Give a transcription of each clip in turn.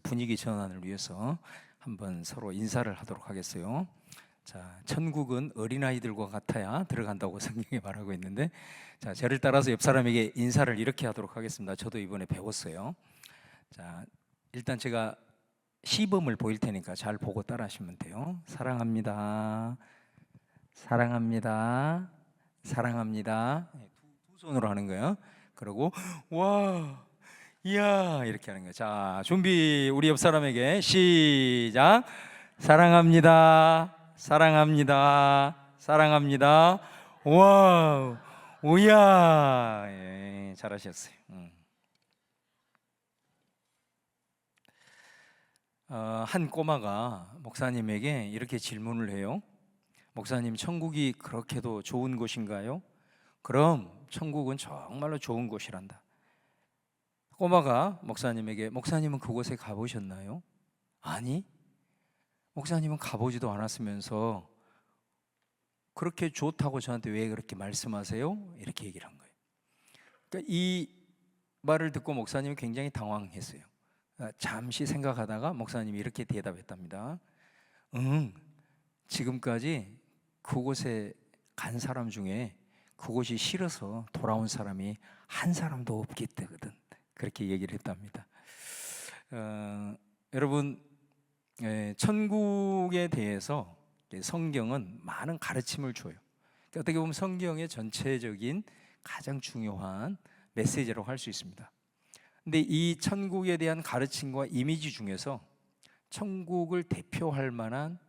분위기 전환을 위해서 한번 서로 인사를 하도록 하겠어요. 자, 천국은 어린아이들과 같아야 들어간다고 성경에 말하고 있는데, 자, 저를 따라서 옆 사람에게 인사를 이렇게 하도록 하겠습니다. 저도 이번에 배웠어요. 자, 일단 제가 시범을 보일 테니까 잘 보고 따라 하시면 돼요. 사랑합니다. 사랑합니다. 사랑합니다. 두 손으로 하는 거예요. 그리고 와, 이야, 이렇게 하는 거예요. 자, 준비. 우리 옆 사람에게 시작. 사랑합니다. 사랑합니다. 사랑합니다. 와우, 오야. 예, 잘하셨어요. 한 꼬마가 목사님에게 이렇게 질문을 해요. 목사님, 천국이 그렇게도 좋은 곳인가요? 그럼 천국은 정말로 좋은 곳이란다. 꼬마가 목사님에게, 목사님은 그곳에 가보셨나요? 아니, 목사님은 가보지도 않았으면서 그렇게 좋다고 저한테 왜 그렇게 말씀하세요? 이렇게 얘기를 한 거예요. 그러니까 이 말을 듣고 목사님은 굉장히 당황했어요. 잠시 생각하다가 목사님이 이렇게 대답했답니다. 지금까지 그곳에 간 사람 중에 그곳이 싫어서 돌아온 사람이 한 사람도 없기 때거든. 그렇게 얘기를 했답니다. 여러분, 천국에 대해서 성경은 많은 가르침을 줘요. 그러니까 어떻게 보면 성경의 전체적인 가장 중요한 메시지라고 할 수 있습니다. 근데 이 천국에 대한 가르침과 이미지 중에서 천국을 대표할 만한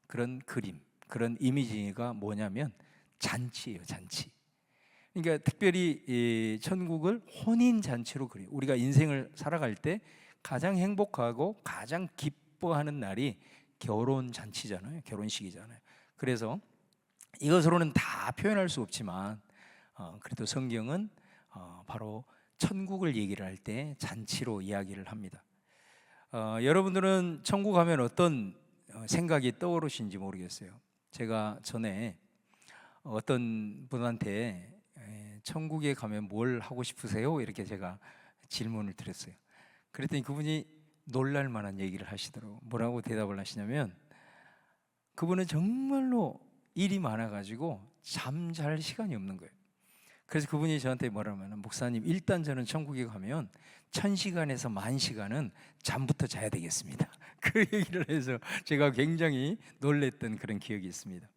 그런 그림, 그런 이미지가 뭐냐면 잔치예요, 잔치. 그러니까 특별히 이 천국을 혼인 잔치로 그려요. 우리가 인생을 살아갈 때 가장 행복하고 가장 기뻐하는 날이 결혼 잔치잖아요, 결혼식이잖아요. 그래서 이것으로는 다 표현할 수 없지만 그래도 성경은 바로 천국을 얘기를 할 때 잔치로 이야기를 합니다. 여러분들은 천국 하면 어떤 생각이 떠오르신지 모르겠어요. 제가 전에 어떤 분한테 천국에 가면 뭘 하고 싶으세요? 이렇게 제가 질문을 드렸어요. 그랬더니 그분이 놀랄 만한 얘기를 하시더라고요. 뭐라고 대답을 하시냐면, 그분은 정말로 일이 많아가지고 잠잘 시간이 없는 거예요. 그래서 그분이 저한테 뭐라면, 목사님, 일단 저는 천국에 가면 1000시간에서 10,000시간은 잠부터 자야 되겠습니다. 그 얘기를 해서 제가 굉장히 놀랬던 그런 기억이 있습니다.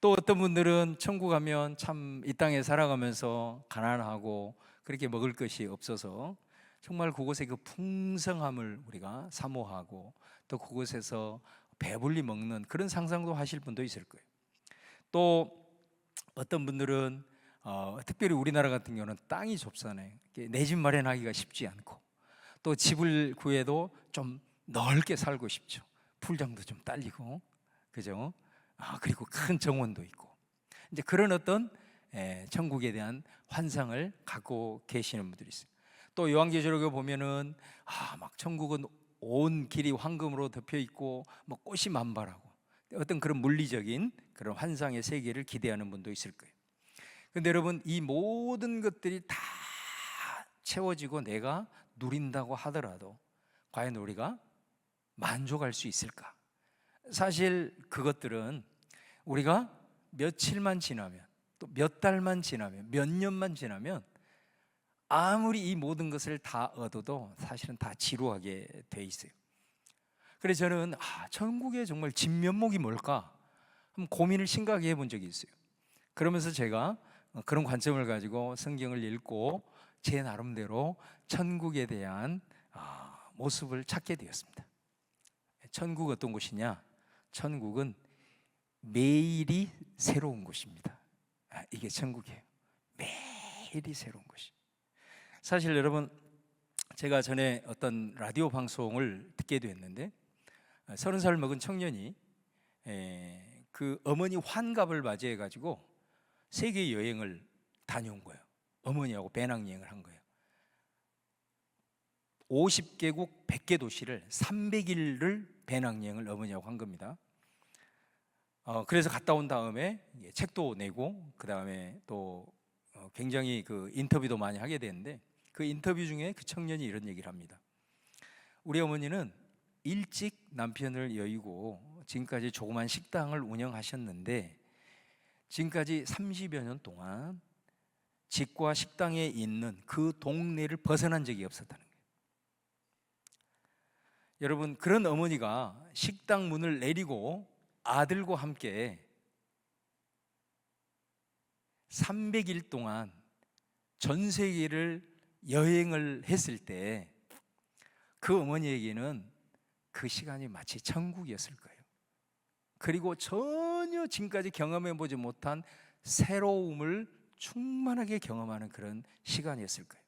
또 어떤 분들은 천국 가면 참 이 땅에 살아가면서 가난하고 그렇게 먹을 것이 없어서 정말 그곳의 그 풍성함을 우리가 사모하고 또 그곳에서 배불리 먹는 그런 상상도 하실 분도 있을 거예요. 또 어떤 분들은 특별히 우리나라 같은 경우는 땅이 좁잖아요. 내 집 마련하기가 쉽지 않고, 또 집을 구해도 좀 넓게 살고 싶죠. 풀장도 좀 딸리고, 그죠? 그리고 큰 정원도 있고, 이제 그런 어떤 천국에 대한 환상을 갖고 계시는 분들이 있어요. 또 요한계시록에 보면은 막 천국은 온 길이 황금으로 덮여 있고 뭐 꽃이 만발하고, 어떤 그런 물리적인 그런 환상의 세계를 기대하는 분도 있을 거예요. 근데 여러분, 이 모든 것들이 다 채워지고 내가 누린다고 하더라도 과연 우리가 만족할 수 있을까? 사실 그것들은 우리가 며칠만 지나면, 또 몇 달만 지나면, 몇 년만 지나면 아무리 이 모든 것을 다 얻어도 사실은 다 지루하게 돼 있어요. 그래서 저는 천국의 정말 진면목이 뭘까? 한번 고민을 심각하게 해본 적이 있어요. 그러면서 제가 그런 관점을 가지고 성경을 읽고 제 나름대로 천국에 대한 모습을 찾게 되었습니다. 천국 어떤 곳이냐? 천국은 매일이 새로운 곳입니다. 이게 천국이에요. 매일이 새로운 곳이. 사실 여러분, 제가 전에 어떤 라디오 방송을 듣게 됐는데 30살 먹은 청년이 그 어머니 환갑을 맞이해 가지고 세계 여행을 다녀온 거예요. 어머니하고 배낭여행을 한 거예요. 50개국 100개 도시를 300일을 배낭여행을 어머니하고 한 겁니다. 그래서 갔다 온 다음에 책도 내고, 그 다음에 또 굉장히 그 인터뷰도 많이 하게 되는데, 그 인터뷰 중에 그 청년이 이런 얘기를 합니다. 우리 어머니는 일찍 남편을 여의고 지금까지 조그만 식당을 운영하셨는데 지금까지 30여 년 동안 집과 식당에 있는 그 동네를 벗어난 적이 없었다는 거예요. 여러분, 그런 어머니가 식당 문을 내리고 아들과 함께 300일 동안 전 세계를 여행을 했을 때 그 어머니에게는 그 시간이 마치 천국이었을 거예요. 그리고 전혀 지금까지 경험해보지 못한 새로움을 충만하게 경험하는 그런 시간이었을 거예요.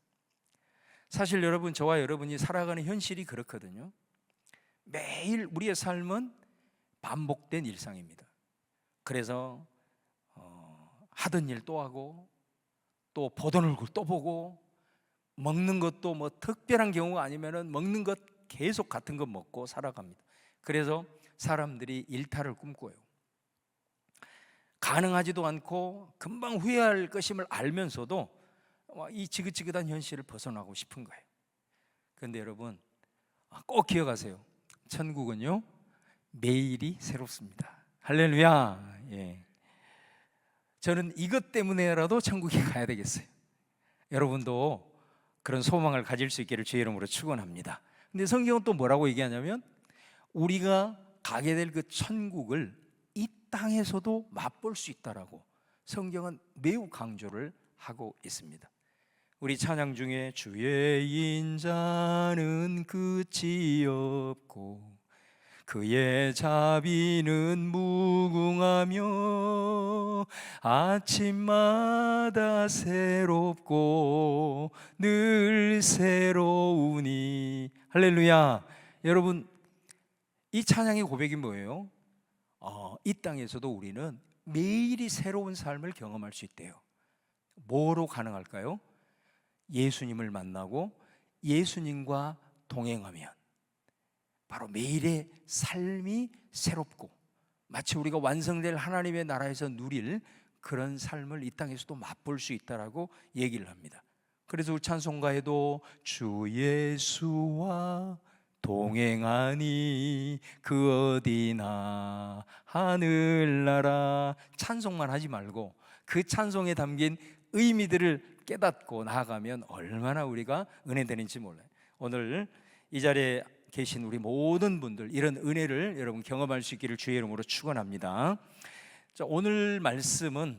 사실 여러분, 저와 여러분이 살아가는 현실이 그렇거든요. 매일 우리의 삶은 반복된 일상입니다. 그래서 하던 일 또 하고, 또 보던 얼굴 또 보고, 먹는 것도 뭐 특별한 경우가 아니면은 먹는 것 계속 같은 거 먹고 살아갑니다. 그래서 사람들이 일탈을 꿈꿔요. 가능하지도 않고 금방 후회할 것임을 알면서도 이 지긋지긋한 현실을 벗어나고 싶은 거예요. 그런데 여러분, 꼭 기억하세요. 천국은요, 매일이 새롭습니다. 할렐루야. 예. 저는 이것 때문에라도 천국에 가야 되겠어요. 여러분도 그런 소망을 가질 수 있기를 주의 이름으로 축원합니다. 근데 성경은 또 뭐라고 얘기하냐면 우리가 가게 될 그 천국을 이 땅에서도 맛볼 수 있다라고 성경은 매우 강조를 하고 있습니다. 우리 찬양 중에 주의 인자는 끝이 없고 그의 자비는 무궁하며 아침마다 새롭고 늘 새로우니. 할렐루야. 여러분, 이 찬양의 고백이 뭐예요? 이 땅에서도 우리는 매일이 새로운 삶을 경험할 수 있대요. 뭐로 가능할까요? 예수님을 만나고 예수님과 동행하면 바로 매일의 삶이 새롭고 마치 우리가 완성될 하나님의 나라에서 누릴 그런 삶을 이 땅에서도 맛볼 수 있다라고 얘기를 합니다. 그래서 우리 찬송가에도 주 예수와 동행하니 그 어디나 하늘나라, 찬송만 하지 말고 그 찬송에 담긴 의미들을 깨닫고 나아가면 얼마나 우리가 은혜되는지 몰라요. 오늘 이 자리에 계신 우리 모든 분들 이런 은혜를 여러분 경험할 수 있기를 주의 이름으로 축원합니다. 자, 오늘 말씀은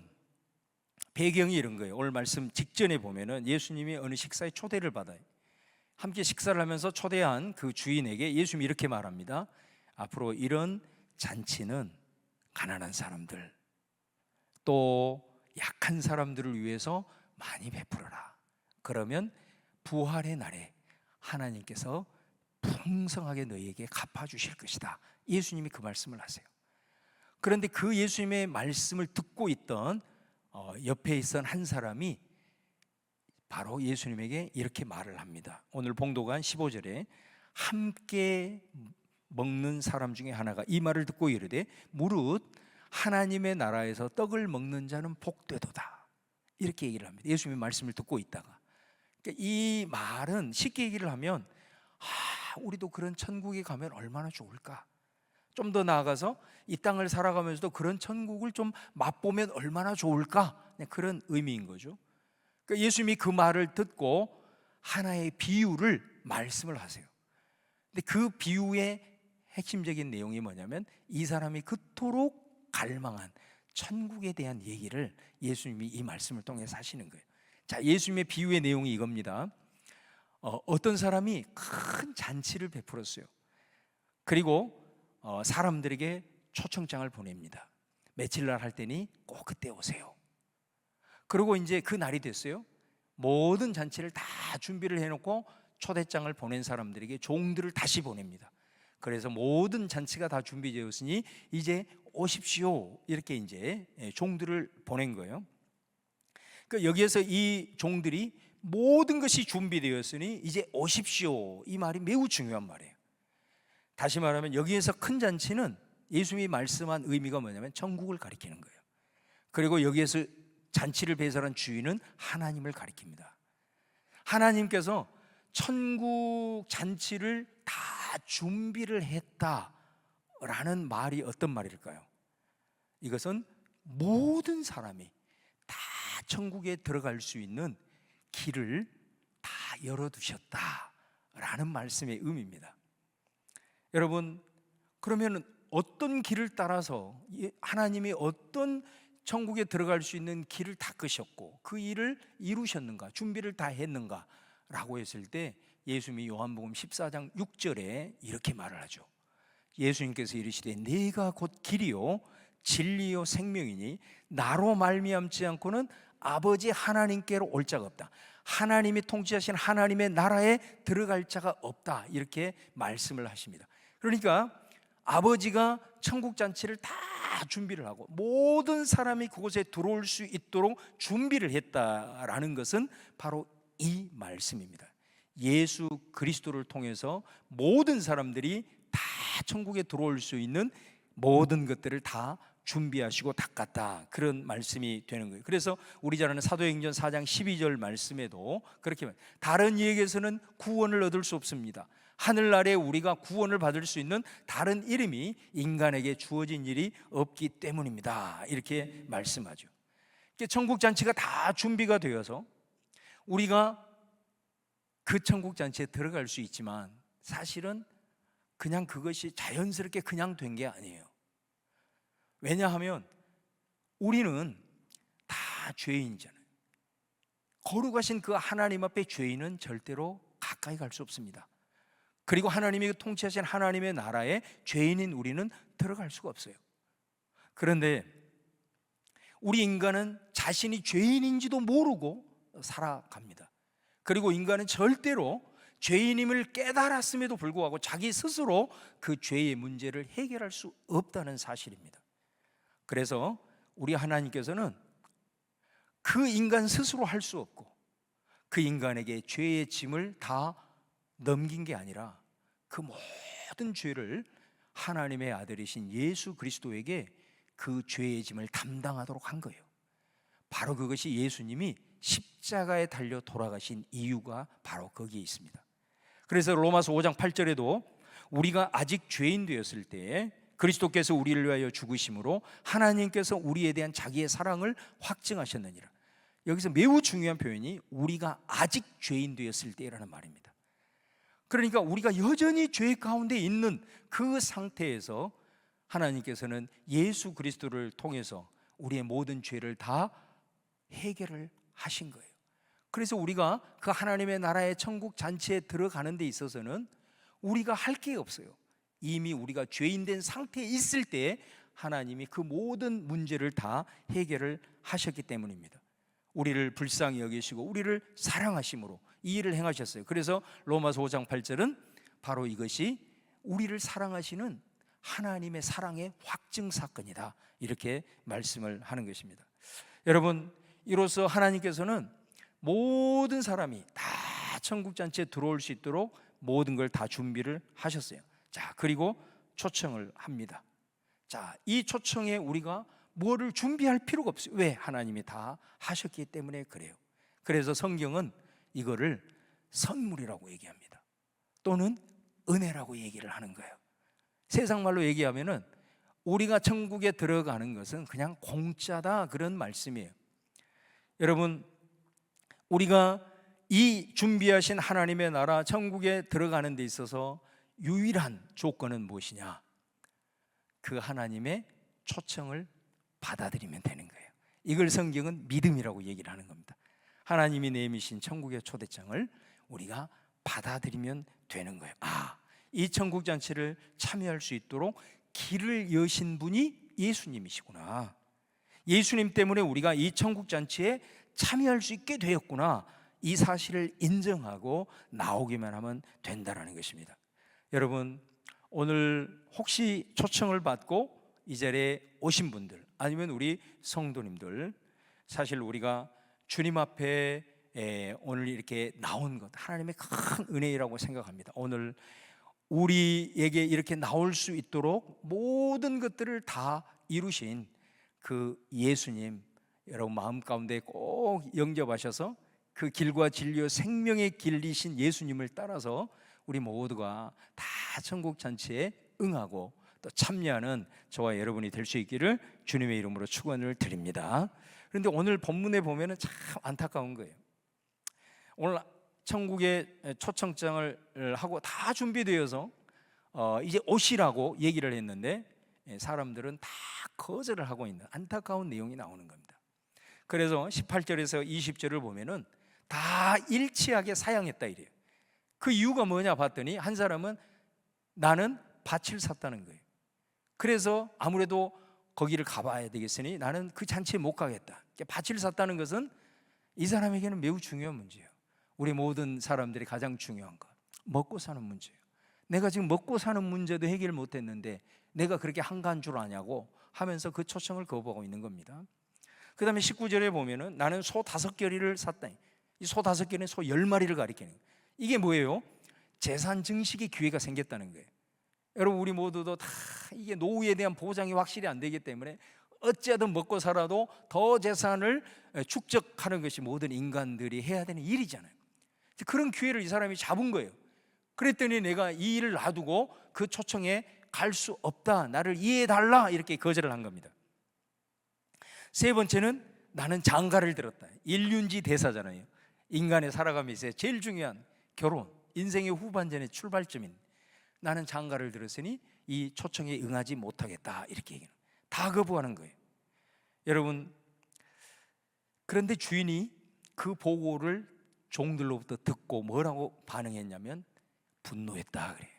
배경이 이런 거예요. 오늘 말씀 직전에 보면은 예수님이 어느 식사에 초대를 받아요. 함께 식사를 하면서 초대한 그 주인에게 예수님이 이렇게 말합니다. 앞으로 이런 잔치는 가난한 사람들 또 약한 사람들을 위해서 많이 베풀어라. 그러면 부활의 날에 하나님께서 풍성하게 너희에게 갚아주실 것이다. 예수님이 그 말씀을 하세요. 그런데 그 예수님의 말씀을 듣고 있던 옆에 있던 한 사람이 바로 예수님에게 이렇게 말을 합니다. 오늘 봉독한 15절에 함께 먹는 사람 중에 하나가 이 말을 듣고 이르되 무릇 하나님의 나라에서 떡을 먹는 자는 복되도다. 이렇게 얘기를 합니다. 예수님의 말씀을 듣고 있다가. 그러니까 이 말은 쉽게 얘기를 하면 우리도 그런 천국에 가면 얼마나 좋을까? 좀 더 나아가서 이 땅을 살아가면서도 그런 천국을 좀 맛보면 얼마나 좋을까? 그런 의미인 거죠. 그러니까 예수님이 그 말을 듣고 하나의 비유를 말씀을 하세요. 근데 그 비유의 핵심적인 내용이 뭐냐면 이 사람이 그토록 갈망한 천국에 대한 얘기를 예수님이 이 말씀을 통해서 하시는 거예요. 자, 예수님의 비유의 내용이 이겁니다. 어떤 사람이 큰 잔치를 베풀었어요. 그리고 사람들에게 초청장을 보냅니다. 며칠 날 할 테니 꼭 그때 오세요. 그리고 이제 그 날이 됐어요. 모든 잔치를 다 준비를 해놓고 초대장을 보낸 사람들에게 종들을 다시 보냅니다. 그래서 모든 잔치가 다 준비되었으니 이제 오십시오. 이렇게 이제 종들을 보낸 거예요. 그러니까 여기에서 이 종들이 모든 것이 준비되었으니 이제 오십시오. 이 말이 매우 중요한 말이에요. 다시 말하면 여기에서 큰 잔치는 예수님이 말씀한 의미가 뭐냐면 천국을 가리키는 거예요. 그리고 여기에서 잔치를 배설한 주인은 하나님을 가리킵니다. 하나님께서 천국 잔치를 다 준비를 했다라는 말이 어떤 말일까요? 이것은 모든 사람이 다 천국에 들어갈 수 있는 길을 다 열어두셨다라는 말씀의 의미입니다. 여러분, 그러면 어떤 길을 따라서 하나님이 어떤 천국에 들어갈 수 있는 길을 닦으셨고 그 일을 이루셨는가, 준비를 다 했는가 라고 했을 때 예수님이 요한복음 14장 6절에 이렇게 말을 하죠. 예수님께서 이르시되 내가 곧 길이요 진리요 생명이니 나로 말미암지 않고는 아버지 하나님께로 올 자가 없다. 하나님이 통치하신 하나님의 나라에 들어갈 자가 없다. 이렇게 말씀을 하십니다. 그러니까 아버지가 천국 잔치를 다 준비를 하고 모든 사람이 그곳에 들어올 수 있도록 준비를 했다라는 것은 바로 이 말씀입니다. 예수 그리스도를 통해서 모든 사람들이 다 천국에 들어올 수 있는 모든 것들을 다 준비하시고 닦았다, 그런 말씀이 되는 거예요. 그래서 우리 잘 아는 사도행전 4장 12절 말씀에도 그렇게 말해요. 다른 이에게서는 구원을 얻을 수 없습니다. 하늘나라에 우리가 구원을 받을 수 있는 다른 이름이 인간에게 주어진 일이 없기 때문입니다. 이렇게 말씀하죠. 천국 잔치가 다 준비가 되어서 우리가 그 천국 잔치에 들어갈 수 있지만 사실은 그냥 그것이 자연스럽게 그냥 된 게 아니에요. 왜냐하면 우리는 다 죄인이잖아요. 거룩하신 그 하나님 앞에 죄인은 절대로 가까이 갈 수 없습니다. 그리고 하나님이 통치하신 하나님의 나라에 죄인인 우리는 들어갈 수가 없어요. 그런데 우리 인간은 자신이 죄인인지도 모르고 살아갑니다. 그리고 인간은 절대로 죄인임을 깨달았음에도 불구하고 자기 스스로 그 죄의 문제를 해결할 수 없다는 사실입니다. 그래서 우리 하나님께서는 그 인간 스스로 할 수 없고 그 인간에게 죄의 짐을 다 넘긴 게 아니라 그 모든 죄를 하나님의 아들이신 예수 그리스도에게 그 죄의 짐을 담당하도록 한 거예요. 바로 그것이 예수님이 십자가에 달려 돌아가신 이유가 바로 거기에 있습니다. 그래서 로마서 5장 8절에도 우리가 아직 죄인 되었을 때 그리스도께서 우리를 위하여 죽으심으로 하나님께서 우리에 대한 자기의 사랑을 확증하셨느니라. 여기서 매우 중요한 표현이 우리가 아직 죄인 되었을 때라는 말입니다. 그러니까 우리가 여전히 죄 가운데 있는 그 상태에서 하나님께서는 예수 그리스도를 통해서 우리의 모든 죄를 다 해결을 하신 거예요. 그래서 우리가 그 하나님의 나라의 천국 잔치에 들어가는 데 있어서는 우리가 할 게 없어요. 이미 우리가 죄인 된 상태에 있을 때 하나님이 그 모든 문제를 다 해결을 하셨기 때문입니다. 우리를 불쌍히 여기시고 우리를 사랑하심으로 이 일을 행하셨어요. 그래서 로마서 5장 8절은 바로 이것이 우리를 사랑하시는 하나님의 사랑의 확증 사건이다, 이렇게 말씀을 하는 것입니다. 여러분, 이로써 하나님께서는 모든 사람이 다 천국 잔치에 들어올 수 있도록 모든 걸 다 준비를 하셨어요. 자, 그리고 초청을 합니다. 자, 이 초청에 우리가 뭐를 준비할 필요가 없어요. 왜? 하나님이 다 하셨기 때문에 그래요. 그래서 성경은 이거를 선물이라고 얘기합니다. 또는 은혜라고 얘기를 하는 거예요. 세상 말로 얘기하면은 우리가 천국에 들어가는 것은 그냥 공짜다, 그런 말씀이에요. 여러분, 우리가 이 준비하신 하나님의 나라 천국에 들어가는 데 있어서 유일한 조건은 무엇이냐? 그 하나님의 초청을 받아들이면 되는 거예요. 이걸 성경은 믿음이라고 얘기를 하는 겁니다. 하나님이 내미신 천국의 초대장을 우리가 받아들이면 되는 거예요. 이 천국 잔치를 참여할 수 있도록 길을 여신 분이 예수님이시구나. 예수님 때문에 우리가 이 천국 잔치에 참여할 수 있게 되었구나. 이 사실을 인정하고 나오기만 하면 된다라는 것입니다. 여러분, 오늘 혹시 초청을 받고 이 자리에 오신 분들, 아니면 우리 성도님들, 사실 우리가 주님 앞에 오늘 이렇게 나온 것 하나님의 큰 은혜라고 생각합니다. 오늘 우리에게 이렇게 나올 수 있도록 모든 것들을 다 이루신 그 예수님, 여러분 마음 가운데 꼭 영접하셔서 그 길과 진리와 생명의 길이신 예수님을 따라서 우리 모두가 다 천국 잔치에 응하고 또 참여하는 저와 여러분이 될 수 있기를 주님의 이름으로 축원을 드립니다. 그런데 오늘 본문에 보면은 참 안타까운 거예요. 오늘 천국에 초청장을 하고 다 준비되어서 이제 오시라고 얘기를 했는데 사람들은 다 거절을 하고 있는 안타까운 내용이 나오는 겁니다. 그래서 18절에서 20절을 보면은 다 일치하게 사양했다 이래요. 그 이유가 뭐냐 봤더니 한 사람은 나는 밭을 샀다는 거예요. 그래서 아무래도 거기를 가봐야 되겠으니 나는 그 잔치에 못 가겠다. 밭을 샀다는 것은 이 사람에게는 매우 중요한 문제예요. 우리 모든 사람들이 가장 중요한 것, 먹고 사는 문제예요. 내가 지금 먹고 사는 문제도 해결 못했는데 내가 그렇게 한가한 줄 아냐고 하면서 그 초청을 거부하고 있는 겁니다. 그 다음에 19절에 보면은 나는 소 5겨리를 샀다. 이 소 5겨리는 소 10마리를 가리키는 거예요. 이게 뭐예요? 재산 증식의 기회가 생겼다는 거예요. 여러분 우리 모두도 다 이게 노후에 대한 보장이 확실히 안 되기 때문에 어찌하든 먹고 살아도 더 재산을 축적하는 것이 모든 인간들이 해야 되는 일이잖아요. 그런 기회를 이 사람이 잡은 거예요. 그랬더니 내가 이 일을 놔두고 그 초청에 갈 수 없다, 나를 이해해달라, 이렇게 거절을 한 겁니다. 세 번째는 나는 장가를 들었다. 일륜지 대사잖아요. 인간의 살아가면서 제일 중요한 결혼, 인생의 후반전의 출발점인 나는 장가를 들었으니 이 초청에 응하지 못하겠다, 이렇게 얘기해요. 다 거부하는 거예요. 여러분, 그런데 주인이 그 보고를 종들로부터 듣고 뭐라고 반응했냐면 분노했다 그래요.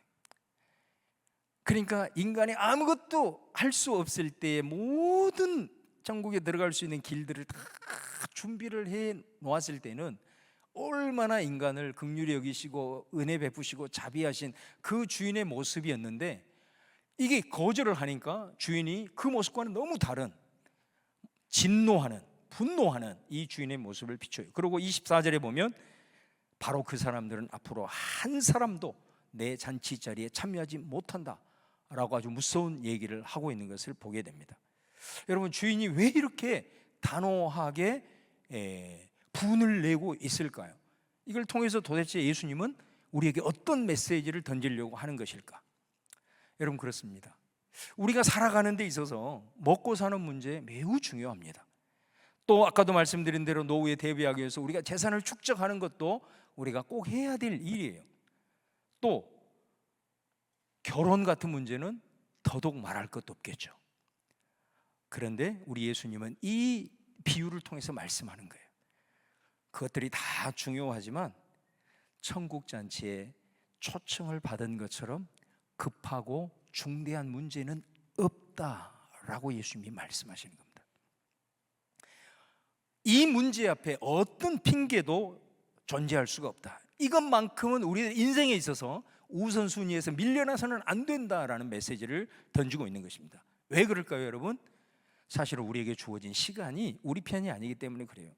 그러니까 인간이 아무것도 할 수 없을 때에 모든 천국에 들어갈 수 있는 길들을 다 준비를 해 놓았을 때는 얼마나 인간을 긍휼히 여기시고 은혜 베푸시고 자비하신 그 주인의 모습이었는데, 이게 거절을 하니까 주인이 그 모습과는 너무 다른 진노하는, 분노하는 이 주인의 모습을 비춰요. 그리고 24절에 보면 바로 그 사람들은 앞으로 한 사람도 내 잔치 자리에 참여하지 못한다 라고 아주 무서운 얘기를 하고 있는 것을 보게 됩니다. 여러분, 주인이 왜 이렇게 단호하게 분을 내고 있을까요? 이걸 통해서 도대체 예수님은 우리에게 어떤 메시지를 던지려고 하는 것일까? 여러분, 그렇습니다. 우리가 살아가는 데 있어서 먹고 사는 문제 매우 중요합니다. 또 아까도 말씀드린 대로 노후에 대비하기 위해서 우리가 재산을 축적하는 것도 우리가 꼭 해야 될 일이에요. 또 결혼 같은 문제는 더더욱 말할 것도 없겠죠. 그런데 우리 예수님은 이 비유를 통해서 말씀하는 거예요. 그것들이 다 중요하지만 천국 잔치에 초청을 받은 것처럼 급하고 중대한 문제는 없다라고 예수님이 말씀하시는 겁니다. 이 문제 앞에 어떤 핑계도 존재할 수가 없다. 이것만큼은 우리 인생에 있어서 우선순위에서 밀려나서는 안 된다라는 메시지를 던지고 있는 것입니다. 왜 그럴까요, 여러분? 사실은 우리에게 주어진 시간이 우리 편이 아니기 때문에 그래요.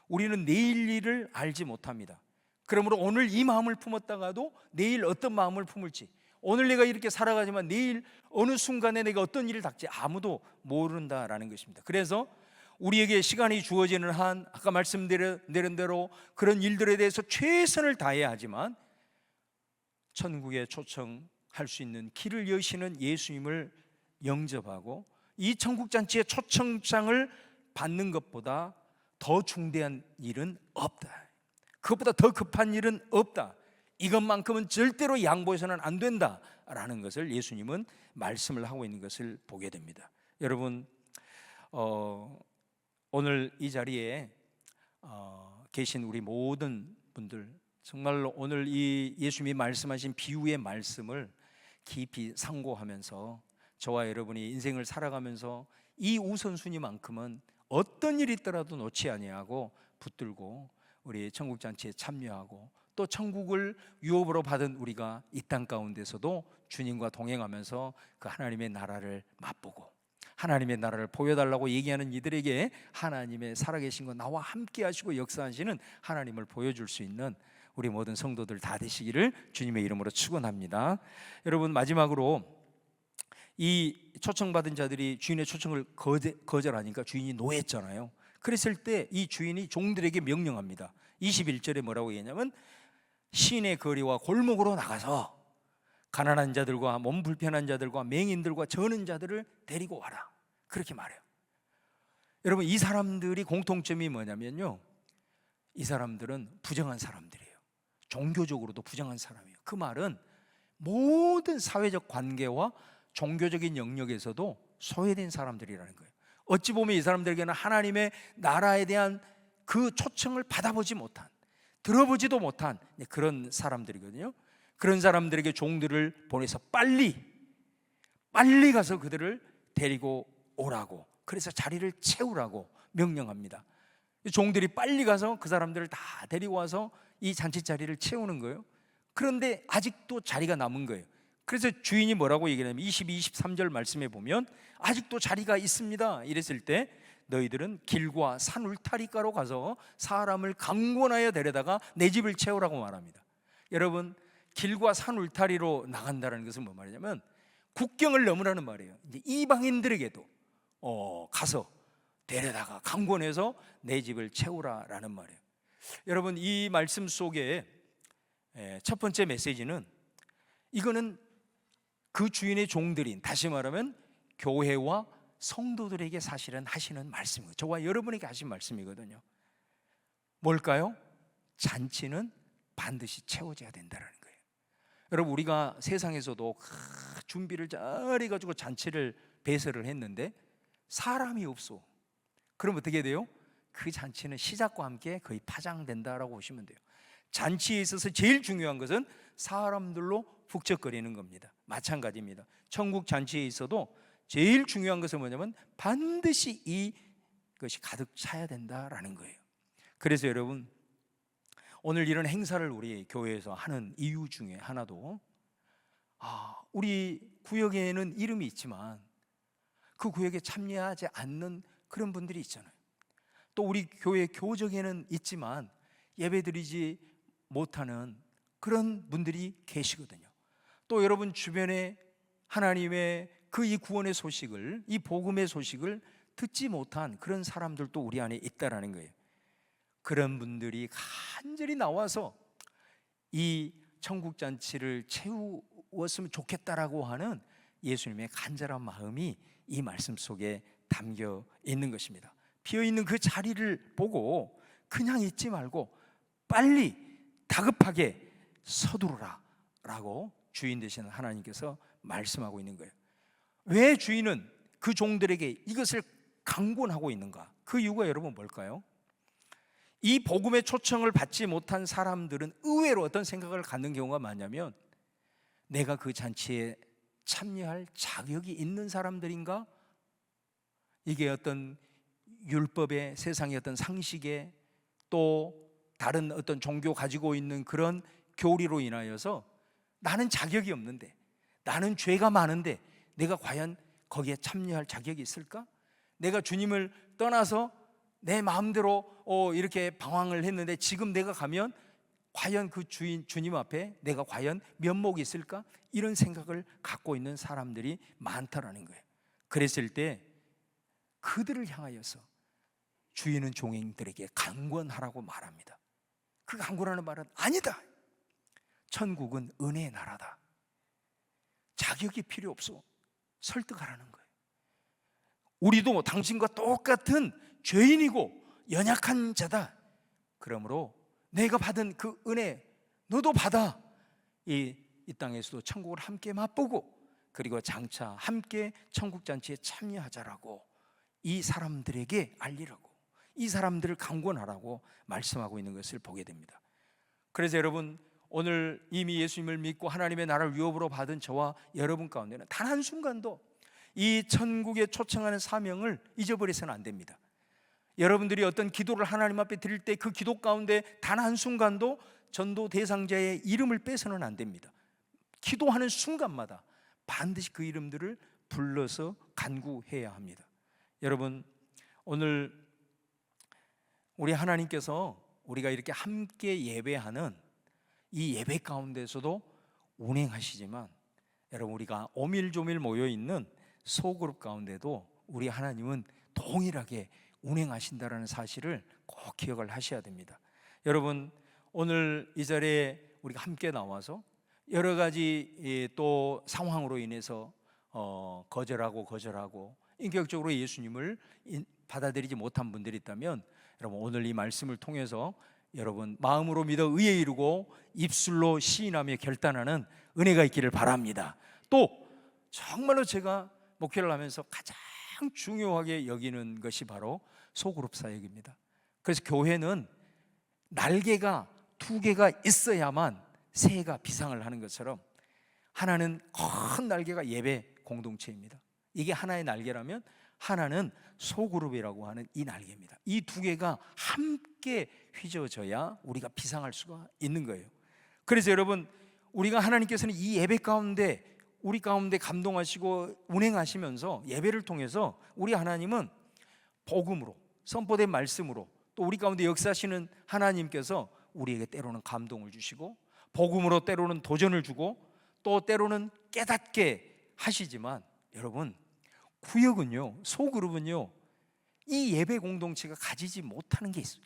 우리는 내일 일을 알지 못합니다. 그러므로 오늘 이 마음을 품었다가도 내일 어떤 마음을 품을지, 오늘 내가 이렇게 살아가지만 내일 어느 순간에 내가 어떤 일을 닥칠지 아무도 모른다라는 것입니다. 그래서 우리에게 시간이 주어지는 한, 아까 말씀드린 대로 그런 일들에 대해서 최선을 다해야 하지만 천국에 초청할 수 있는 길을 여시는 예수님을 영접하고 이 천국잔치의 초청장을 받는 것보다 더 중대한 일은 없다. 그것보다 더 급한 일은 없다. 이것만큼은 절대로 양보해서는 안 된다라는 것을 예수님은 말씀을 하고 있는 것을 보게 됩니다. 여러분, 오늘 이 자리에 계신 우리 모든 분들, 정말로 오늘 이 예수님이 말씀하신 비유의 말씀을 깊이 상고하면서 저와 여러분이 인생을 살아가면서 이 우선순위만큼은 어떤 일이 있더라도 놓지 아니하고 붙들고 우리 천국잔치에 참여하고 또 천국을 유업으로 받은 우리가 이 땅 가운데서도 주님과 동행하면서 그 하나님의 나라를 맛보고 하나님의 나라를 보여달라고 얘기하는 이들에게 하나님의 살아계신 것, 나와 함께 하시고 역사하시는 하나님을 보여줄 수 있는 우리 모든 성도들 다 되시기를 주님의 이름으로 축원합니다. 여러분, 마지막으로 이 초청받은 자들이 주인의 초청을 거절하니까 주인이 노했잖아요. 그랬을 때 이 주인이 종들에게 명령합니다. 21절에 뭐라고 얘기하냐면 시내 거리와 골목으로 나가서 가난한 자들과 몸 불편한 자들과 맹인들과 저는 자들을 데리고 와라, 그렇게 말해요. 여러분, 이 사람들이 공통점이 뭐냐면요, 이 사람들은 부정한 사람들이에요. 종교적으로도 부정한 사람이에요. 그 말은 모든 사회적 관계와 종교적인 영역에서도 소외된 사람들이라는 거예요. 어찌 보면 이 사람들에게는 하나님의 나라에 대한 그 초청을 받아보지 못한, 들어보지도 못한 그런 사람들이거든요. 그런 사람들에게 종들을 보내서 빨리 가서 그들을 데리고 오라고, 그래서 자리를 채우라고 명령합니다. 종들이 빨리 가서 그 사람들을 다 데리고 와서 이 잔치 자리를 채우는 거예요. 그런데 아직도 자리가 남은 거예요. 그래서 주인이 뭐라고 얘기하냐면 22, 23절 말씀에 보면 아직도 자리가 있습니다 이랬을 때 너희들은 길과 산 울타리가로 가서 사람을 강권하여 데려다가 내 집을 채우라고 말합니다. 여러분, 길과 산 울타리로 나간다는 것은 뭐 말이냐면 국경을 넘으라는 말이에요. 이제 이방인들에게도 가서 데려다가 강권해서 내 집을 채우라라는 말이에요. 여러분, 이 말씀 속에 첫 번째 메시지는, 이거는 그 주인의 종들인, 다시 말하면 교회와 성도들에게 사실은 하시는 말씀이에요. 저와 여러분에게 하신 말씀이거든요. 뭘까요? 잔치는 반드시 채워져야 된다는 거예요. 여러분, 우리가 세상에서도 준비를 잘 해가지고 잔치를 배설을 했는데 사람이 없어. 그럼 어떻게 돼요? 그 잔치는 시작과 함께 거의 파장된다라고 보시면 돼요. 잔치에 있어서 제일 중요한 것은 사람들로 북적거리는 겁니다. 마찬가지입니다. 천국 잔치에 있어도 제일 중요한 것은 뭐냐면 반드시 이것이 가득 차야 된다라는 거예요. 그래서 여러분, 오늘 이런 행사를 우리 교회에서 하는 이유 중에 하나도, 우리 구역에는 이름이 있지만 그 구역에 참여하지 않는 그런 분들이 있잖아요. 또 우리 교회 교적에는 있지만 예배드리지 못하는 그런 분들이 계시거든요. 또 여러분 주변에 하나님의 그 이 구원의 소식을, 이 복음의 소식을 듣지 못한 그런 사람들도 우리 안에 있다라는 거예요. 그런 분들이 간절히 나와서 이 천국잔치를 채우었으면 좋겠다라고 하는 예수님의 간절한 마음이 이 말씀 속에 담겨 있는 것입니다. 비어있는 그 자리를 보고 그냥 있지 말고 빨리 다급하게 서두르라 라고 주인 되시는 하나님께서 말씀하고 있는 거예요. 왜 주인은 그 종들에게 이것을 강권하고 있는가? 그 이유가 여러분 뭘까요? 이 복음의 초청을 받지 못한 사람들은 의외로 어떤 생각을 갖는 경우가 많냐면, 내가 그 잔치에 참여할 자격이 있는 사람들인가? 이게 어떤 율법의, 세상의 어떤 상식에, 또 다른 어떤 종교 가지고 있는 그런 교리로 인하여서 나는 자격이 없는데, 나는 죄가 많은데 내가 과연 거기에 참여할 자격이 있을까? 내가 주님을 떠나서 내 마음대로 이렇게 방황을 했는데 지금 내가 가면 과연 그 주님 앞에 내가 과연 면목이 있을까? 이런 생각을 갖고 있는 사람들이 많다라는 거예요. 그랬을 때 그들을 향하여서 주인은 종들에게 강권하라고 말합니다. 그 강권하는 말은 아니다. 천국은 은혜의 나라다. 자격이 필요 없어. 설득하라는 거예요. 우리도 당신과 똑같은 죄인이고 연약한 자다. 그러므로 내가 받은 그 은혜 너도 받아. 이 땅에서도 천국을 함께 맛보고, 그리고 장차 함께 천국잔치에 참여하자라고 이 사람들에게 알리라고, 이 사람들을 강권하라고 말씀하고 있는 것을 보게 됩니다. 그래서 여러분, 오늘 이미 예수님을 믿고 하나님의 나라를 유업으로 받은 저와 여러분 가운데는 단 한순간도 이 천국에 초청하는 사명을 잊어버려서는 안 됩니다. 여러분들이 어떤 기도를 하나님 앞에 드릴 때 그 기도 가운데 단 한순간도 전도 대상자의 이름을 빼서는 안 됩니다. 기도하는 순간마다 반드시 그 이름들을 불러서 간구해야 합니다. 여러분, 오늘 우리 하나님께서 우리가 이렇게 함께 예배하는 이 예배 가운데서도 운행하시지만, 여러분, 우리가 오밀조밀 모여있는 소그룹 가운데도 우리 하나님은 동일하게 운행하신다는 사실을 꼭 기억을 하셔야 됩니다. 여러분, 오늘 이 자리에 우리가 함께 나와서 여러 가지 또 상황으로 인해서 거절하고 인격적으로 예수님을 받아들이지 못한 분들이 있다면, 여러분 오늘 이 말씀을 통해서 여러분 마음으로 믿어 의에 이르고 입술로 시인하며 결단하는 은혜가 있기를 바랍니다. 또 정말로 제가 목회를 하면서 가장 중요하게 여기는 것이 바로 소그룹 사역입니다. 그래서 교회는 날개가 2개가 있어야만 새가 비상을 하는 것처럼 하나는 큰 날개가 예배 공동체입니다. 이게 하나의 날개라면 하나는 소그룹이라고 하는 이 날개입니다. 이 2개가 함께 휘저어져야 우리가 비상할 수가 있는 거예요. 그래서 여러분, 우리가 하나님께서는 이 예배 가운데 우리 가운데 감동하시고 운행하시면서 예배를 통해서 우리 하나님은 복음으로, 선포된 말씀으로, 또 우리 가운데 역사하시는 하나님께서 우리에게 때로는 감동을 주시고 복음으로 때로는 도전을 주고 또 때로는 깨닫게 하시지만, 여러분 구역은요, 소그룹은요, 이 예배 공동체가 가지지 못하는 게 있어요.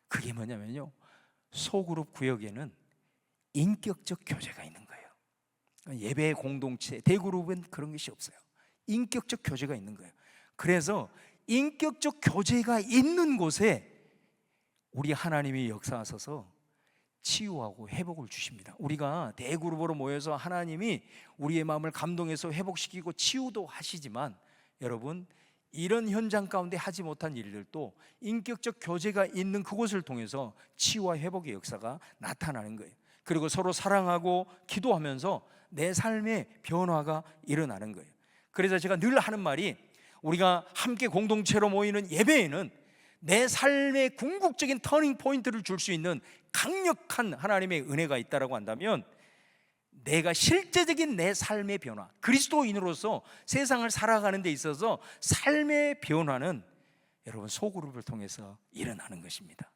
그게 뭐냐면요, 소그룹 구역에는 인격적 교제가 있는 거예요. 예배 공동체, 대그룹은 그런 것이 없어요. 인격적 교제가 있는 거예요. 그래서 인격적 교제가 있는 곳에 우리 하나님이 역사하셔서 치유하고 회복을 주십니다. 우리가 대그룹으로 모여서 하나님이 우리의 마음을 감동해서 회복시키고 치유도 하시지만, 여러분 이런 현장 가운데 하지 못한 일들도 인격적 교제가 있는 그곳을 통해서 치유와 회복의 역사가 나타나는 거예요. 그리고 서로 사랑하고 기도하면서 내 삶의 변화가 일어나는 거예요. 그래서 제가 늘 하는 말이, 우리가 함께 공동체로 모이는 예배에는 내 삶의 궁극적인 터닝 포인트를 줄 수 있는 강력한 하나님의 은혜가 있다라고 한다면, 내가 실제적인 내 삶의 변화, 그리스도인으로서 세상을 살아가는 데 있어서 삶의 변화는 여러분 소그룹을 통해서 일어나는 것입니다.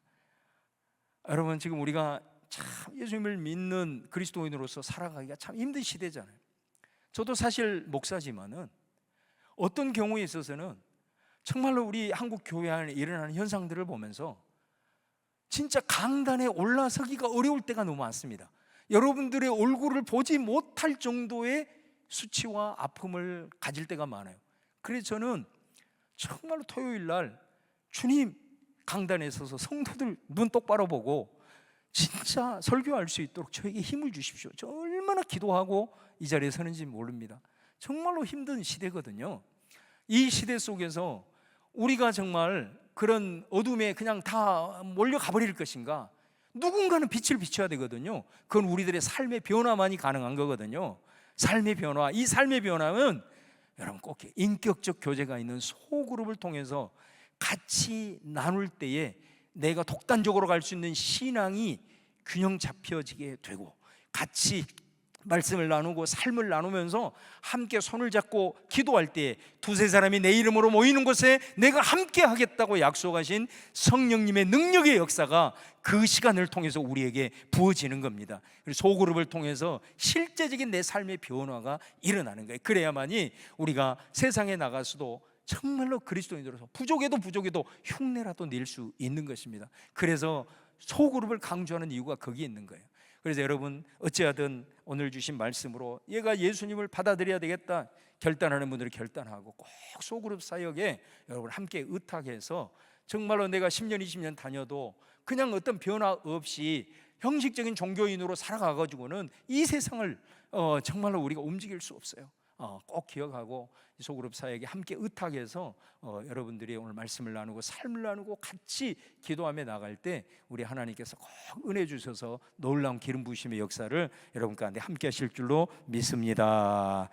여러분 지금 우리가 참 예수님을 믿는 그리스도인으로서 살아가기가 참 힘든 시대잖아요. 저도 사실 목사지만은 어떤 경우에 있어서는 정말로 우리 한국 교회 안에 일어나는 현상들을 보면서 진짜 강단에 올라서기가 어려울 때가 너무 많습니다. 여러분들의 얼굴을 보지 못할 정도의 수치와 아픔을 가질 때가 많아요. 그래서 저는 정말로 토요일 날 주님 강단에 서서 성도들 눈 똑바로 보고 진짜 설교할 수 있도록 저에게 힘을 주십시오. 저 얼마나 기도하고 이 자리에 서는지 모릅니다. 정말로 힘든 시대거든요. 이 시대 속에서 우리가 정말 그런 어둠에 그냥 다 몰려가 버릴 것인가? 누군가는 빛을 비춰야 되거든요. 그건 우리들의 삶의 변화만이 가능한 거거든요. 삶의 변화, 이 삶의 변화는 여러분 꼭 인격적 교제가 있는 소그룹을 통해서 같이 나눌 때에 내가 독단적으로 갈 수 있는 신앙이 균형 잡혀지게 되고, 같이 말씀을 나누고 삶을 나누면서 함께 손을 잡고 기도할 때 두세 사람이 내 이름으로 모이는 곳에 내가 함께 하겠다고 약속하신 성령님의 능력의 역사가 그 시간을 통해서 우리에게 부어지는 겁니다. 소그룹을 통해서 실제적인 내 삶의 변화가 일어나는 거예요. 그래야만이 우리가 세상에 나가서도 정말로 그리스도인으로서 부족해도 흉내라도 낼 수 있는 것입니다. 그래서 소그룹을 강조하는 이유가 거기에 있는 거예요. 그래서 여러분 어찌하든 오늘 주신 말씀으로 얘가 예수님을 받아들여야 되겠다 결단하는 분들이 결단하고 꼭 소그룹 사역에 여러분 함께 의탁해서 정말로 내가 10년 20년 다녀도 그냥 어떤 변화 없이 형식적인 종교인으로 살아가가지고는 이 세상을 정말로 우리가 움직일 수 없어요. 꼭 기억하고 소그룹 사역에 함께 의탁해서 여러분들이 오늘 말씀을 나누고 삶을 나누고 같이 기도하며 나갈 때 우리 하나님께서 꼭 은혜 주셔서 놀라운 기름 부으심의 역사를 여러분 가운데 함께 하실 줄로 믿습니다.